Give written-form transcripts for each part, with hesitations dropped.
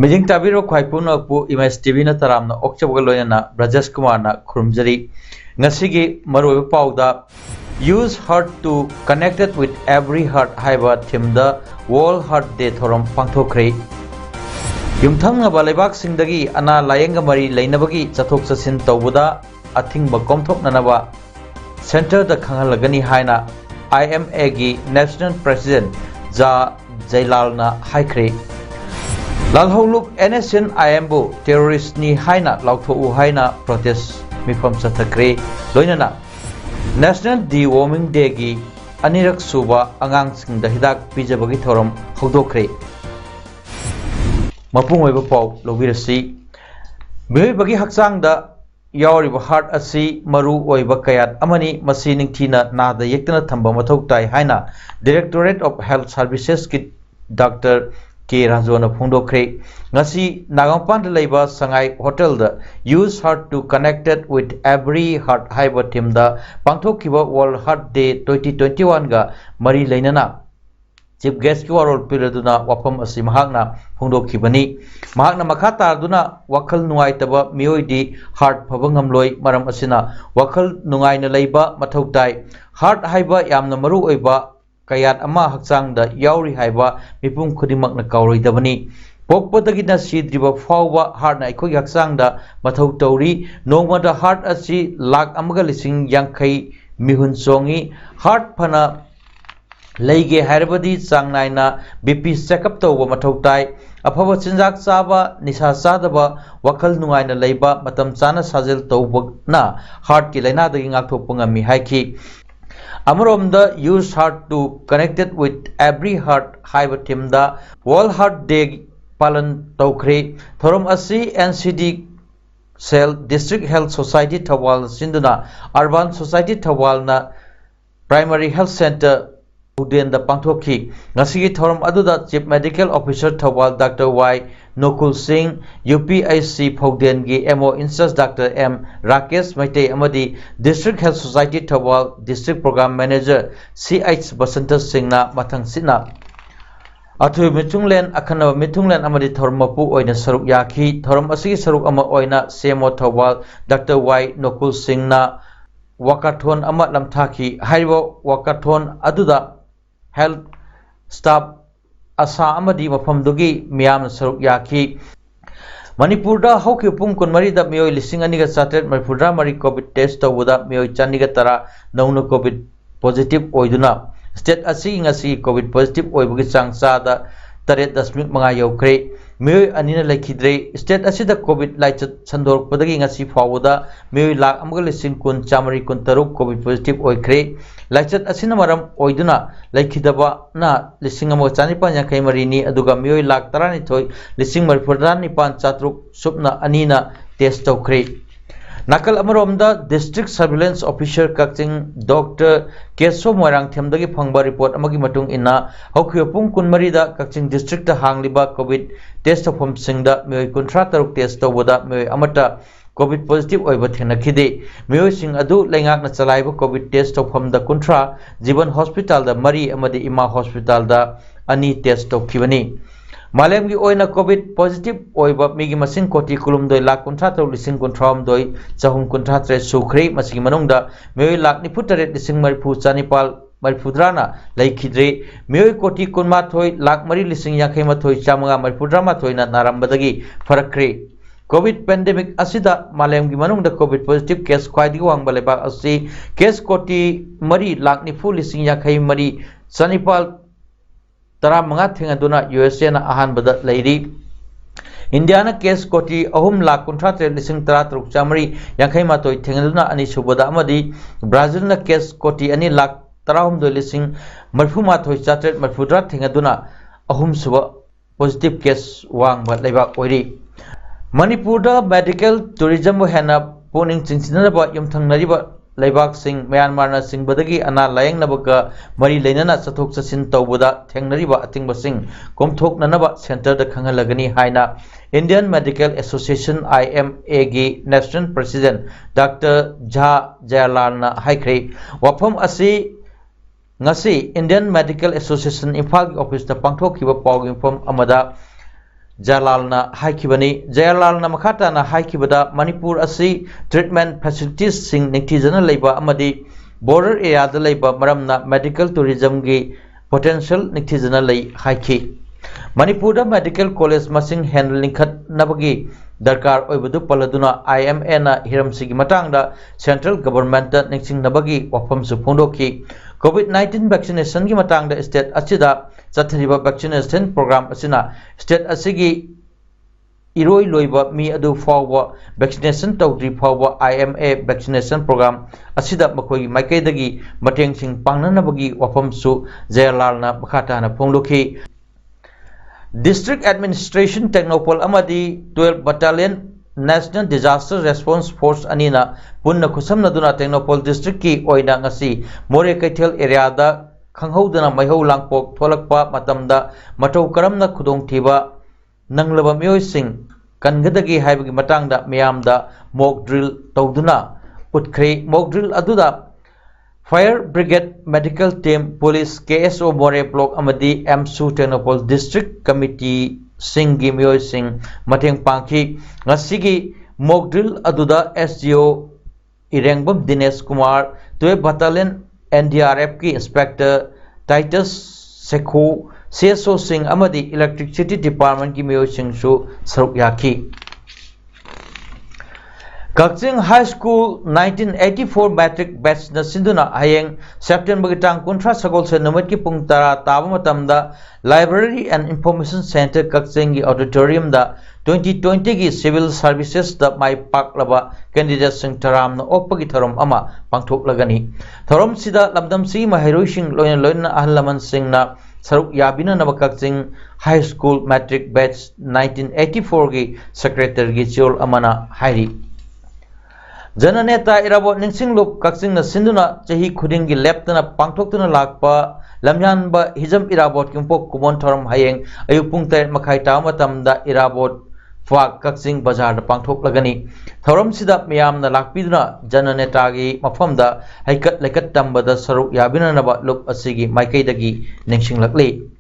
Missing ताबिरो ख्वाइपुन अपु image TV न तरामना ओक्चबगल लोयना ब्रजेश कुमार ना खुरुमजरी ngasiगी maroiba pauda use heart to connected with every heart haiba theme the world heart day thoram pangthokre yumthanga balaibak singdagi ana layenga mari leinabagi chathok chasin tawbuda athingba komthoknanaba center da khangalagani haina IMA gi national president ja jailal na haikre lalholuk NSN IMBO terrorist ni haina lautho haina protest mifam sathakre loinana national deworming day gi anirak suba angang sing da hidak pijabagi thoram hodokre mapung oiba pau lobirasi boi bagi haksang da yauri ba heart asi maru oiba kayat amani masi ningthina na da yektana thamba mathau tai haina directorate of health services ki Dr. K. Rajona Phungdokre ngasi Nagampan Laiba Sangai Hotel the use heart to connected with every heart haiba team the Pangthokiba World Heart Day 2021 ga mari leinana chief guest ki warol piraduna wapam asi mahakna phungdokhibani mahakna makha tarduna wakhal nuai taba mioi di heart phabangam loi maram asina wakhal nungai na leiba mathau tai heart haiba yamna maru oiba kayat ama haksang da yauri haiba mipum khudimak na kauroi dabani pokpatagi na sidriba fawba heart na ikoi haksang da mathau tauri nongma da heart asi lakh amaga lising yangkhai mihun songi heart phana leige hairabadi changnai na BP checkup tawba mathau tai afaba chinjak chaba nisa sadaba wakhal nungai na leiba matam chana sajel tawba na heart ki laina dagi ngakthok pangami haiki Amarom the use heart to connected with every heart haiba team the World Heart Day palan tawkre thorom asi NCD cell District Health Society Thawal sinduna Urban Society Thawal na Primary Health Center Uden the pangthokhi ngasigi thorom aduda Chief Medical Officer Thawal Dr. Y Nokul Singh UPIC Phogden gi MO Incharge Dr. M Rakesh Maitei amadi District Health Society Thawal District Program Manager CH Basanta Singh na mathang sina athu mitunglen akhana mitunglen amadi thormapu oina saruk yakhi thoram asigi saruk ama oina CMO Thawal Dr. Y Nokul Singh na wakathon ama lamthaki haibo wakathon aduda health staff asa amadi mafamdugi miyam saruk yakhi Manipur da hauki pung kunmari da mioi lising aniga chatet Manipur mari COVID test tawuda mioi chaniga tara nauna COVID positive oiduna state asi ngasi COVID positive oibugi changsa da 8.5 yaukre mioi anina laikhidre state asi da COVID laichat sandor padagi ngasi fawuda mioi lakh amaga lising kun chamari kun taruk COVID positive oikre laichat asina maram oiduna laikhidaba na lising amaga chanipan yankai marini aduga mioi lakh 12 lising marifurdan nipan chatruk supna anina test tawkre nakal amaromda district surveillance officer Kakching Dr. Keso Moirang Themdagi phangba report amagi matung ina hokhyopung kunmari da Kakching district ta hangliba COVID test of singda mioi kuntra taruk test tawboda mioi amata COVID positive oiba thengnakhide mioi sing adu leingak na chalaiba COVID test of da kuntra Jiban hospital da mari amadi Ima hospital da ani test tawkhibani Malem gi oina COVID positive oiba migi masing koti kulum doi lakh kuntra taw lising kuntram doi chahum kuntra tre sukhri masigi manungda meoi lakh ni futare lising marifu chanipal marifudrana laikhidre meoi koti kunma thoi lakh mari lising yakhai ma thoi chamanga marifudrama thoina narambadagi farakre COVID pandemic asida malem gi manungda COVID positive case khwaidi wangba leba asi case koti mari lakh ni fu lising yakhai mari chanipal tara manga thengaduna USA na ahan bada leiri Indiana case koti ahum lakh kuntra tre lising tara truk chamari yankhai matoi thengaduna ani subada amadi Brazil na case koti ani lakh 13 lising marfu mathoi chatre marfudra thengaduna ahum suba positive case wangba leibak oiri Manipurda medical tourism hena puning chingsinaba yumthangnariba leibak sing Myanmar na singbadagi ana layang nabaga mari leinana chathok chasin tawbuda thengnariba atingba sing komthok nanaba center da khangalagani haina Indian Medical Association IMA gi National President Dr. Jha Jayalal na haikre wafam asi ngasi Indian Medical Association Imphal office da pangthokhiba pawging from amada Jayalal na haikibani Jayalal na makhata na haikibada Manipur asi treatment facilities sing ningthijana leiba amadi border area da leiba maramna medical tourism gi potential ningthijana lei haiki Manipur da medical college masing handling khat nabagi darkar oibadu paladuna IMA na hiramsigi matangda central government da ningsing nabagi wafam su phongdoki COVID-19 vaccination gi matangda state achida chathriba vaccination program asina state asigi iroi loiba mi adu fawwa vaccination tawdri fawwa IMA vaccination program asida makoi maikaidagi mateng sing pangnanabagi wafam su Jayalal na bakhata na phongdoki District Administration Technopol amadi 12 Battalion National Disaster Response Force anina punna khusamna duna Technopol district ki oina ngasi More Kaithel area da khanghoudana maihau langpok tholakpa matamda matau karamna khudong thiba nanglaba myoi sing kangadagi haibagi matangda miyamda mock drill tawduna utkhre mock drill aduda Fire Brigade Medical Team Police KSO More Block amadi MSU Technopol District Committee Singi Myoy Sing Mateng Pangki ngasigi mock drill aduda SGO Irengbam Dinesh Kumar 12 Battalion NDRF ki Inspector Titus Sekhu CSO Singh amadi Electricity Department ki Myoy Sing su saruk yaki Kakching High School 1984 Matric Batch na sinduna hayeng September gitang kontra sagol sa numit ki pung tara taba matamda Library and Information Center Kakching gi auditorium da 2020 gi Civil Services da mai paklaba candidate sing taram na opagi tharom ama pangthok lagani tharom sida lamdam si mahairoi sing loina ahlaman sing na saruk yabina na Kakching High School Matric Batch 1984 gi Secretary gi Chiol amana hairi Jananeta irabot ningsing lup Kakching na sinduna chahi khudingi leptana pangthoktuna lakpa lamyan hijam irabot kimpok kumon thoram hayeng ayupung tay makhai ta matamda irabot fak Kakching bazar da pangthok lagani thoram sida miyam na lakpiduna Jananeta gi mafamda haikat lekat tambada saruk yabina naba lup asigi maikaidagi ningsing lakli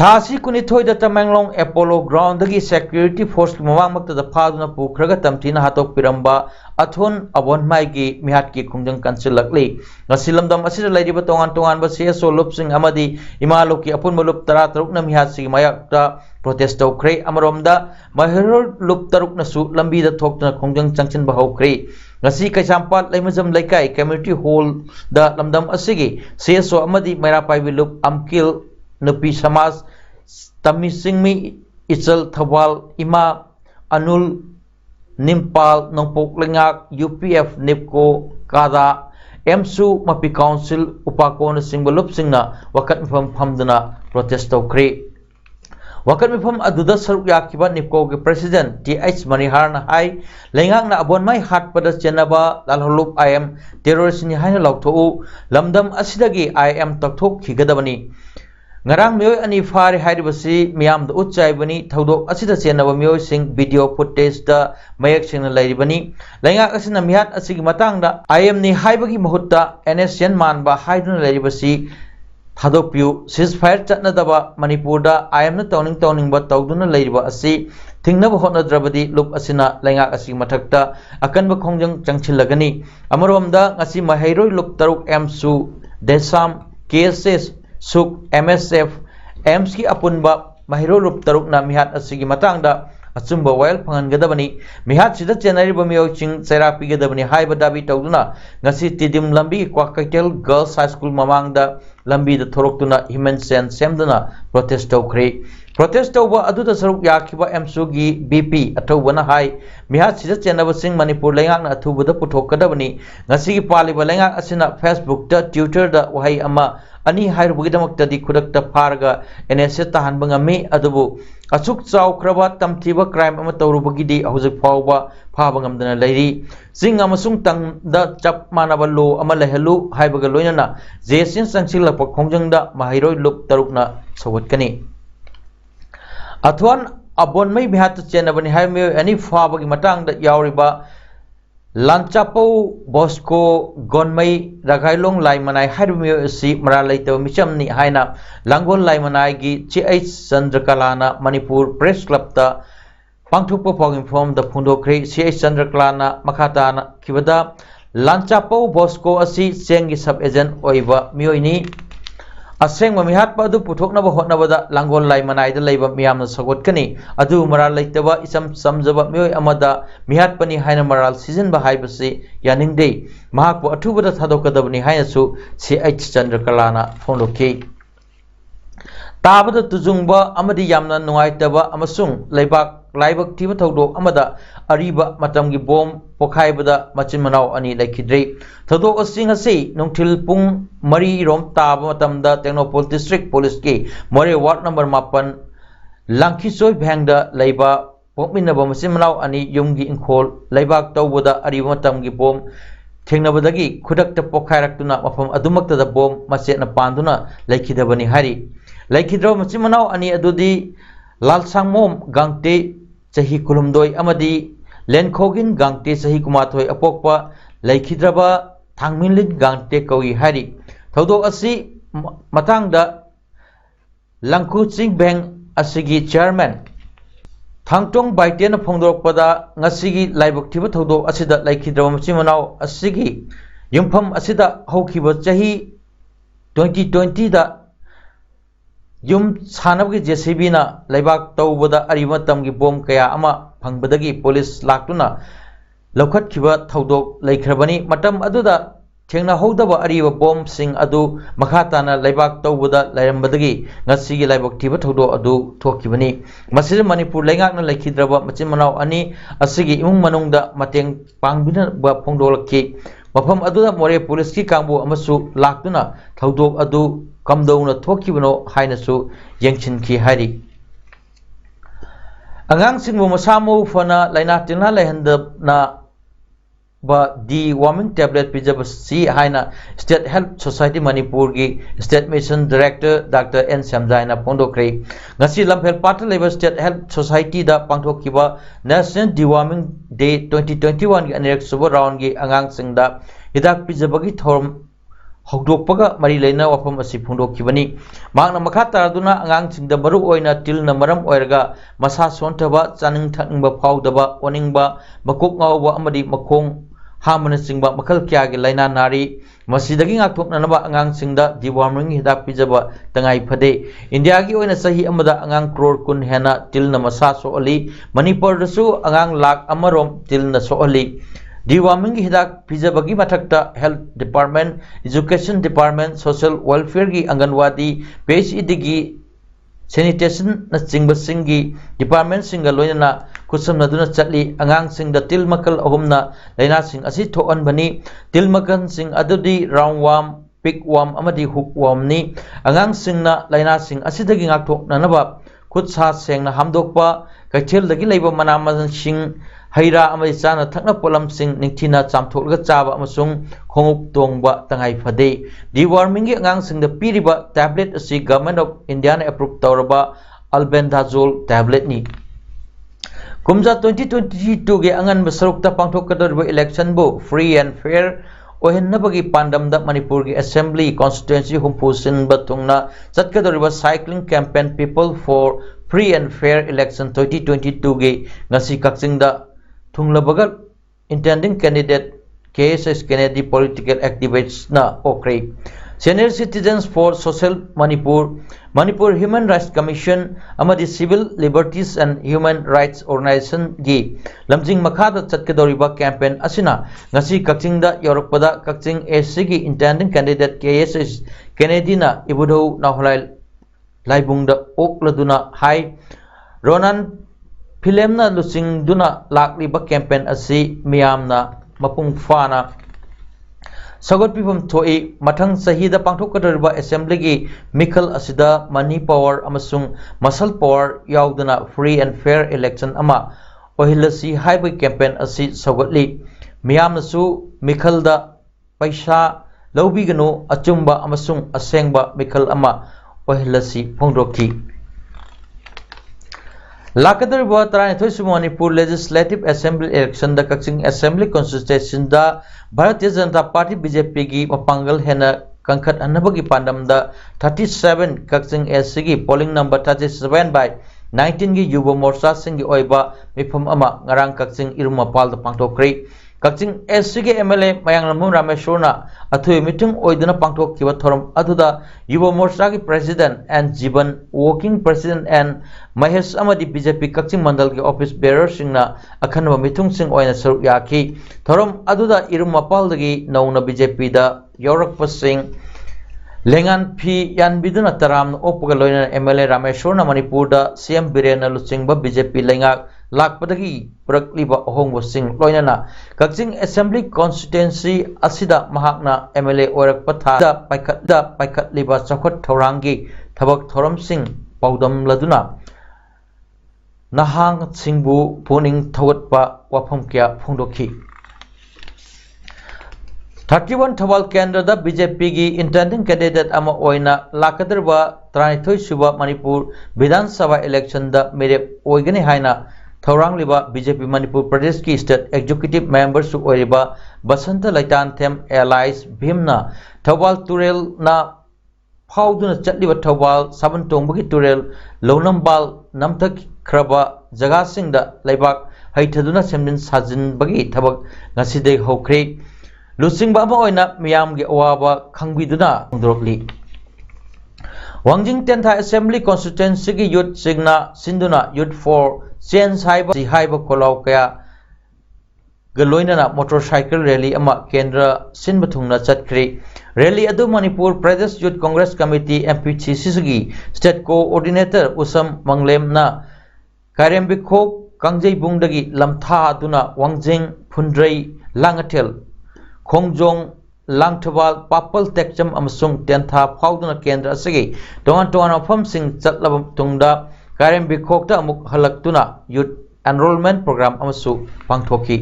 Thasi kunithoi da Tamenglong Apollo Ground dagi security force ki mamang makta da phaduna pukhraga tamtina hatok piramba athon abon mai gi mihat ki khungjang kansil lakli ngasilamdam asira lairiba tongan ba CSO lupsing amadi imalo ki apun malup tara taruk na mihat si mayakta protest tawkre amaromda mahiror lup taruk na su lambi da thokna khungjang changchin ba hokre ngasi kaisampat laimajam laikai community hall da lamdam asigi CSO amadi mairapai lup amkil Nupi Samas Tamisingmi Ichal Thawal Ima Anul Nimpal Nongpok Lengak UPF Nipko Kada MSU Mapi Council Upakon Singbalup Singna Wakat Mifam Phamdana Protest Tawkre Wakat Mifam Aduda Saruk Yakiba Nipko ke President TH Manihar na hai Lengak na abon mai hat pada Janaba Lalhulup IM Terrorist ni hai na lautau Lamdam asidagi IM takthok higadabani Ngarang myoy ani fari hairibasi miyam da utchai bani thaudok asida chenaba myoy sing video footage da mayak sing lairibani laingak asina mihat asigi matang da IM ni haibagi mahutta NSN man ba haiduna lairibasi thadokpiu ceasefire chatna daba Manipur da IM na tawning ba tawduna lairiba asi thingnaba hotna drabadi lup asina laingak asigi mathakta akanba khongjang changchilagani amaromda ngasi mahairoi lup taruk MSU Desam KSS Suk MSF EMS ki apunba mahiro rup taruk na mihat asigi matangda achumba wail phangangadabani mihat sida chenariba miyawching chaira pigadabani haiba dabi tawduna ngasi tidim lambi Kwakaitel Girls High School mamangda lambi da thoroktuna human sen semduna protest tawkhre protest tawba aduda saruk yakiba MSU gi BP atawbana hai mihat sida chenaba sing Manipur lengak na athubada puthokadabani ngasi gi paliba lengak asina Facebook da Twitter da wahai ama ani hairubugidamaktadi khudakta pharga NSA tahanba ngami adubu asuk chawkraba tamthiba crime ama tawrubagidi hojik fawba phaba ngamdana leiri sing amasung tangda chap manaba lo ama lehalu haibaga loinana jesin sangsilapa khongjangda mahairoi lup tarukna sawat-kani athwan abon mai bihat chenabani haimi ani phaba gi matang da yauriba Lanchapo Bosco Gonmai Ragailong Laimanai Harmio si Maralaito Michamni Haina Langol Laimanai gi CH Chandrakalana Manipur Press Club ta Pangthupa Poging from the Pundokri CH Chandrakalana Makhatana Kibada Lanchapo Bosco asi Sengi Sub Agent Oiva Mioini Aseng Mamihat Padu Putukna Hotnabada Langol Laimanai the Labor Miam Sagotkani Adu Maral Laitava Isam Samzaba Mio Amada Mihat Pani Haina Maral Season Bahibasi Yaning Day Mahaku Atubada Tadokadabani Hainasu CH Chandrakalana Fondoki Tabada Tuzungba Amadi Yamna Nuaitaba Amasung Laibak Laibak Tiba Todo Amada Ariba Matamgi Bom Pokaibada Machinmanau Ani Lakidre Todo Asing Asi Nungtil Pung Mari Rom Taba Matamda Technopol District Police Ki More Ward number Mapan Langkisoi Bhangda Laiba Pokminaba Machinmanau Ani Yumgi Inkol Laibak Tawada Ariba Matamgi Bom Thengnabadagi Kudakta Pokairaktuna Mafam Adumakta Bom Machetna Panduna Lakidabani Hari Lakidra Machinmanau Ani Adudi Lalsangmom Gangte Sahi Kulumdoi Amadi Lenkogin Gangte Sahi Kumathoi Apokpa Laikhidraba Thangminlin Gangte Kawi Hari Thodo Asi Matangda Langku Sing Bang Asigi Chairman Thangtong Baiten Phongdokpada Ngasigi Laibok Thiba Thodo Asida Laikhidraba Machimanau Asigi Yumpham Asida Hokhiba Chahi 2020 da Yum Sanabgi JCB-na Laibak Tawbada Ariba Tamgi Bom Kaya Ama Pangbadagi Police Laktuna Lokat Kiba Tawdok Laikhrabani Matam Aduda Thengna Hodaba Ariba Bom Sing Adu Makhatana Laibak Tawbada Lairambadagi Ngasigi Laibak Tiba Tawdo Adu Thokibani Masir Manipur Laingakna Laikhidraba Machinmanau Ani Asigi Imung Manungda Mateng Pangbina Ba Phongdolaki Mafam Aduda More Police Ki Kangbu Amasu Laktuna Tawdok Adu Kamdona Tokibano Hainasu Yangshin Ki Hari Angang Singbo Masamu Fana Laina Tina Lahanda na Ba Deworming Tablet Pijab Si Haina State Health Society Manipur Gi State Mission Director Dr. N. Samjaina Pondokre Ngasi Lampel Pata Labor State Health Society da Pangthokiba National Deworming Day 2021 Gi Anirek Suba Round Gi Angang Singda Hidak Pijabagi Thorum Hogdokpaga Mari Laina Wafam Asi Phongdokibani Magna Makhata Aduna Angang Singda Maru Oina Tilna Maram Oirga Masa Sontaba Chaning Thakingba Phawdaba Oningba Makok Ngawba Amadi Makong Hamana Singba Makal Kyagi Laina Nari Masidagi Ngakthoknanaba Angang Singda Deworming Hidak Pijaba Tangai Phade India Gi Oina Sahi Amada Angang Crore Kun Hena Tilna Masa Soali Manipur Dasu Angang Lak Amarom Tilna Soali Deworming Hidak Pijabagi Mathakta Health Department, Education Department, Social Welfare Gi Anganwadi, PHED Gi Sanitation na Chingba Singi Department Singa Loinana Kusam Naduna Chatli Angang Sing da Tilmakal Ahumna Laina Sing Asi Thoan Bani Tilmakan Sing Adudi Roundworm, Pickworm Amadi Hookworm Ni Angang Sing na Laina Sing Asidagi Ngakthok Nanaba Kutsa Seng na Hamdokpa Kaithel Dagi Leiba Manamasan Sing Haira Amadi Chana Thakna Polam Sing Ningthina Chamthokga Chaba Amasung Khongup Tongba Tangai Phade Deworming Gi Angang Sing da Piriba Tablet Asi Government of India na Approve Tawraba Albendazole Tablet Ni Kumja 2022 Gi Angan Basarukta Pangthokkadarba Election Bo Free and Fair Ohinnabagi Pandamda Manipur Gi Assembly Constituency Humpusin Batungna Chatkadariba Cycling Campaign People for Free and Fair Election 2022 Gi Ngasi Kakchingda Thunglabaga Intending Candidate KSS Kennedy Political Activists na Okre Senior Citizens for Social Manipur Manipur Human Rights Commission Amadi Civil Liberties and Human Rights Organization Gi Lamjing Makhada Chatkadoriba Campaign Asina Ngasi Kakchingda Yorakpada Kakching SC Gi Intending Candidate KSS Kennedy na Ibudo Naholai Laibungda Okladuna Hai Ronan Philemna Lusingduna Lakliba Campaign Asi Miyamna Mapung Fana सगोत्पीफम थोई मथंग सहीदा पांथोकदरबा assembly की मिखल असिदा money power अमसुंग muscle power याउदना free and fair election अमा ओहिलसी HYBE campaign असि सगोतली मियामसु मिखलदा पैसा लौबीगनो अचुंबा अमसुंग असेंबा मिखल अमा ओहिलसी फोंदोखी लाकदरबा 32 Manipur legislative assembly election the Kakching assembly constitution the Bharatiya Janata party BJP की मपांगल हेना कंखत अनबगी पांडम द 37 कक्चिंग एससी की पोलिंग नंबर 37 बाय 19 की युवा मोर्चा सिंह की ओइबा मिफम अमा ngarang कक्चिंग इरुमपाल द पांथोक्री कक्चिंग एससी के एमएलए मयांगलमु रामेश्वरना अथुई मीटिंग ओइदना पांथोक्किबा थोरम अदुदा युवा मोर्चा की president and Jeevan working president and Mahesh अमदी बीजेपी कक्चिंग मंडल के ऑफिस बेरर सिंगना अखनबा मिथुंग सिंग ओइना सरुक याखी थोरम अदुदा इरुमपालदगी नौना बीजेपी दा यौरकप सिंग लेंगान फी यानबिदुना तराम ओपगा लोइना एमएलए रामेश्वरना मणिपुर दा सीएम बिरेन लुचिंगबा बीजेपी लेंगाक लाकपदगी पुरकलिबा अहोंगबो सिंग लोइना कक्चिंग असेंबली कॉन्स्टिट्यूएंसी असिदा महाकना एमएलए ओरकप था पाइखतलिबा चौखट थौरांगी थबक थोरम सिंग पाउदम लदुना नहांग सिंगबु पुनिंग थवतपा वाफम क्या फोंदोखी 31 थवाल केंद्र दा बीजेपी की इंटेंडिंग कैंडिडेट अमा ओइना लाकदरबा 32 सुबा मणिपुर विधानसभा इलेक्शन दा मेरे ओइगनी हाइना थौरांगलिबा बीजेपी मणिपुर प्रदेश की स्टेट एग्जीक्यूटिव मेंबर सु ओइरिबा बसंत लैतान थेम एलाइज भीमना थौबाल तुरेल ना फाउदुना चटलिबा थौबाल साबन तोंबगी तुरेल लोनमबाल नमथक खरबा जगह सिंगदा लैबाक हैथदुना सेमदिन साजिनबगी थबक ngasiदे हौख्रे लुसिंगबा अमा ओइना मियामगे अवाबा खंगबिदुना फोंदोरकली वांजिंग टेंथा असेंबली कॉन्स्टिट्यूएंसी की यूथ सिग्ना सिंधुना यूथ फॉर चेंज हाइबा कोलाव कया गलोइना मोटरसाइकिल रैली अमा केंद्र सिंब थुंगना चटख्री रैली अदु मणिपुर प्रदेश यूथ कांग्रेस कमिटी एमपीसीसी की स्टेट कोऑर्डिनेटर उसम मंगलेमना कारेमबिखो कांगजेबुंगदगी लमथा अदुना वांजिंग फुंद्रई लांगथेल खोंगजोंग लांगथबाल पापल टेक्चम अमसुंग टेंथा फाउदुना केंद्र असगी तोंगान तोंगान मफमसिंग चटलब तुंगदा कारेम बिखोक्ता अमुक हलक्तुना यूथ एनरोलमेंट प्रोग्राम अमसु पांगथोखी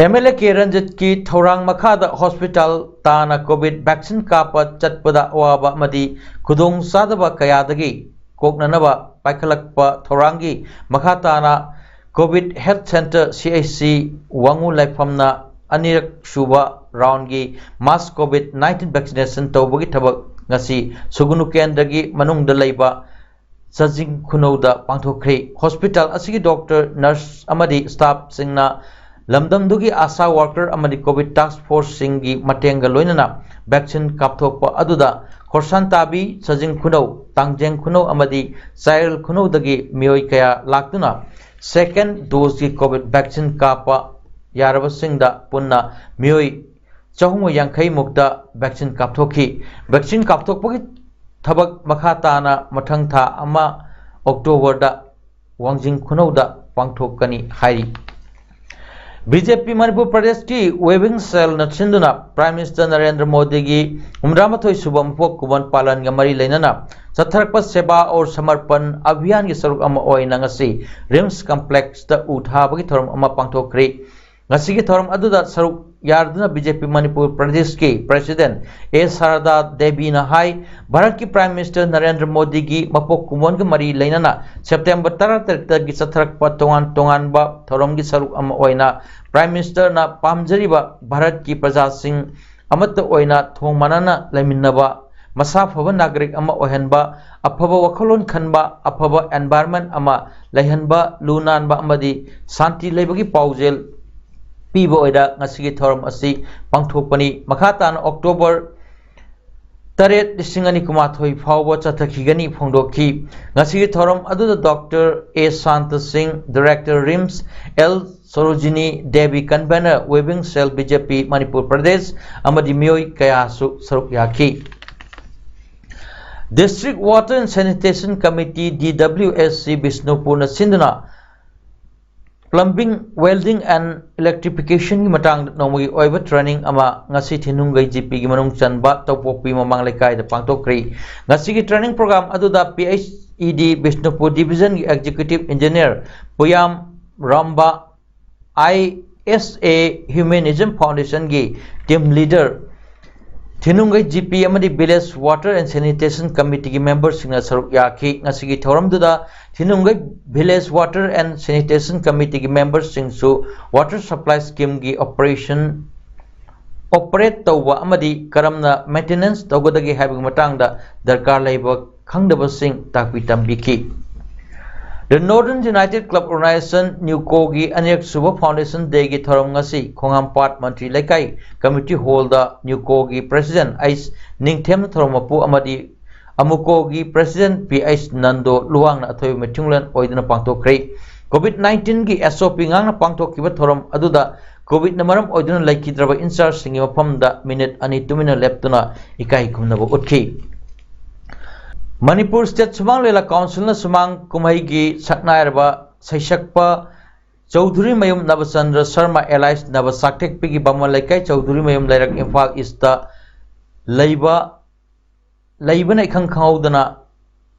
एमएलए के रंजित की थौरांग मखादा हॉस्पिटल ताना कोविड वैक्सीन कापा चटपदा वाबा मदी खुदोंग सादबा कयादगी कोकननबा पाइखलकपा थौरांगी मखा ताना कोविड हेल्थ सेंटर सीएचसी वांगु लाइफमना अनिरक सुबा राउंड की मास कोविड 19 वैक्सीनेशन तौबगी थबक ngasi सुगुनु केंद्र की मनुंग द लैबा सजिंग खुनौदा पांथोख्रे हॉस्पिटल असगी डॉक्टर नर्स अमदी स्टाफ सिंगना लमदमदुगी आशा वर्कर अमदी कोविड टास्क फोर्स सिंगी मटेंग लोइनना वैक्सीन कापथोकपा अदुदा खोरसान ताबी सजिंग खुनौ तांगजेंग खुनौ अमदी चाइल्ड खुनौदगी मियोय कया लाक्तुना सेकेंड डोज की कोविड वैक्सीन कापा यारबसिंगदा पुन्ना मियोय चहुम यांखई मुक्ता वैक्सीन कापथोखी वैक्सीन कापथोकपगी थबक मखा ताना मथंग था अमा अक्टोबर दा वांजिंग खुनौदा पांगथोकनी हाई बीजेपी मणिपुर प्रदेश की वेबिंग सेल नचिंदुना प्राइम मिनिस्टर नरेंद्र मोदी की 13 सुबह मपोक कुबन पालन मरी लेना चथरप सेवा और समर्पण अभियान की सरुक रिम्स कम्प्लेक्स उठाबगी थोरम पांथोक्री थोरम सरुक यारदुना बीजेपी मणिपुर प्रदेश की प्रेसिडेंट ए शारदा देवी हाई भारत की प्राइम मिनिस्टर नरेंद्र मोदी की मपोक कुमोन के मरी लेना सेप्टेम्बर 13 की चथरप तोान तोानब थोरम की सरुक प्राइम मिनिस्टर ना पामजरीबा भारत की प्रजा थोंग मानना लेमिन्नबा मसा फब नागरिक ओहनबा अफब वखलोन खनबा अफब एनवायरनमेंट लेहनबा लू नानबा शांति लेबगी पाउजेल पीब ओइदा ngasi थोरम असि पांगथोकपनी मखातान अक्टोबर 8 फाव चथखीगनी फोंदोखी ngasi थोरम अदुदा doctor A Shanta Singh director RIMS L Sarojini Devi convener वेबिंग सेल बीजेपी मणिपुर प्रदेश मियोय कयासु सरुक याखी district water and sanitation committee DWSC Bishnupur सिंधुना Plumbing, welding and electrification ki matang nongmagi oiba training ama ngasi thinungai GP ki manung chanba tawpokpi mamang lekai da pangtokri ngasi ki training program aduda PAODAM Bishnupur Division ki Executive Engineer Puyam Ramba ISA Humanism Foundation ki team leader Thinungai GP amadi Village Water and Sanitation Committee ki members singna saruk yaki ngasi ki thoram duda Thinungai Village Water and Sanitation Committee ki members singsu water supply scheme ki operate tawba amadi karamna maintenance tawgadagi haibag matangda darkar laiba khangdaba sing takpi tambiki The Northern United Club Organization New Kogi Anek Suba Foundation Day ki thoram ngasi Khongampat Mantri Lekai Committee Hall da New Kogi President Ais Ningthem Thoromapu amadi Amukogi President P.H. Nando Luang na athoy Methunglan oidana pangtokre COVID-19 ki SOP ngang na pangtokkiba thoram aduda COVID na maram oidana laikidraba in-charge singi mafamda minute ani tumina leptuna ikai kumnaba utki Manipur State Sumang Lela Council na sumang kumai gi saknairba saisakpa Chaudhuri Mayum Nabachandra Sharma Allies Nabasaktek pigi Bama Laikai Chaudhuri Mayum Lairak Imphal East Laibana ikhang khaudana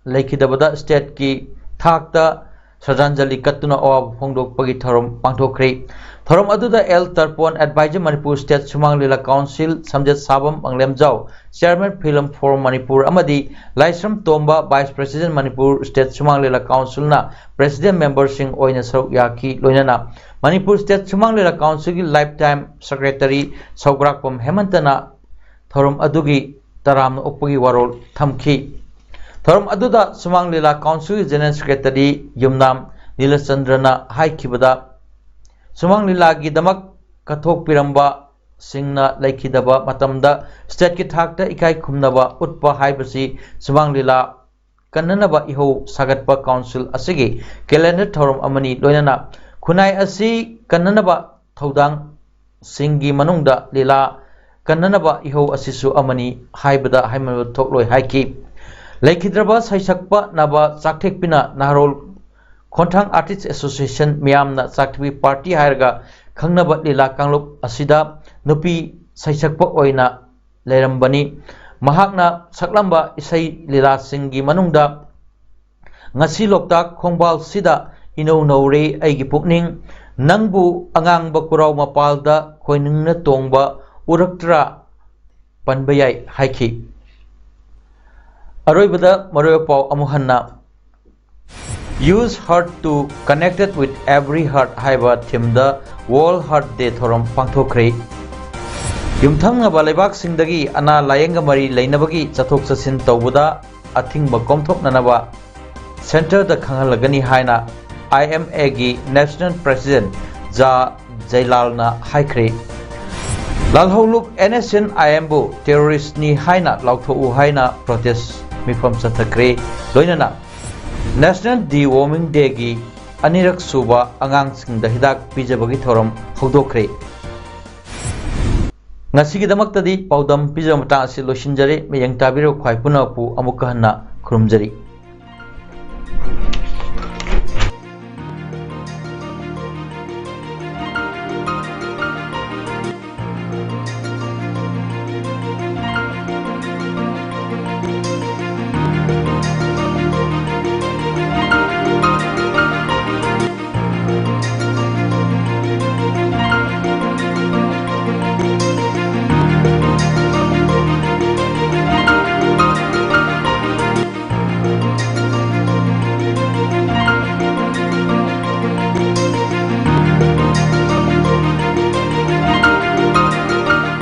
laikidabada state ki thakta Sajanjali Katuna Oab Hongdok Pagi Thorom Pangtokre Thorom aduda L Tarpon Advisor Manipur State Sumang Lila Council Samjat Sabam Anglemjau Chairman Film Forum Manipur Amadi Laisram Tomba Vice President Manipur State Sumang Lila Council na President Member Sing Oina Saruk Yaki Loinana Manipur State Sumang Lila Council ki Lifetime Secretary Saugrakpam Hemantana Thorom adugi Taram Upagi Warol Thamki Thorom aduda Sumang Lila Council General Secretary Yumnam Nilashandrana Haikibada Sumang Lila ki damak kathok piramba singna laikidaba matamda state ki thakta ikai khumnaba utpa haibasi Sumang Lila kannanaba iho sagatpa council asigi calendar thorom amani loinana khunai asi kannanaba thodang singi manungda lila kannanaba iho asisu amani haibada haimanu thokloi haiki laikidraba saisakpa naba chakthekpina naharol Khontang Artists Association Miyamna Chakthbi Party hairga khangnaba lila kanglup asida nupi saisakpa oina leirambani mahakna saklamba isai lila singi manungda ngasi loktak khongbal sida ino nore aigi pukning nangbu angang bakurau mapalda khoiningna tongba uraktra panbayai haiki aroibada maroyapau amuhanna Use heart to connected with every heart haiba theme the World Heart Day thorom pangthokre yumthang nga balibak singdagi ana layenga mari leinabagi chathok chasin tawbuda athingba komthoknanaba center da khangalagani haina IMA gi National President Ja Jailal na haikre lalholuk NSN IMBO terrorist ni haina lauthou haina protest mifam sathakre loinana National Deworming Day gi anirak suba angang singda hidak pijabagi thorom hogdokre ngasigi damaktadi paudam pijam mata asi losinjare meyang tabiro khwai punapu amukka hanna khurumjari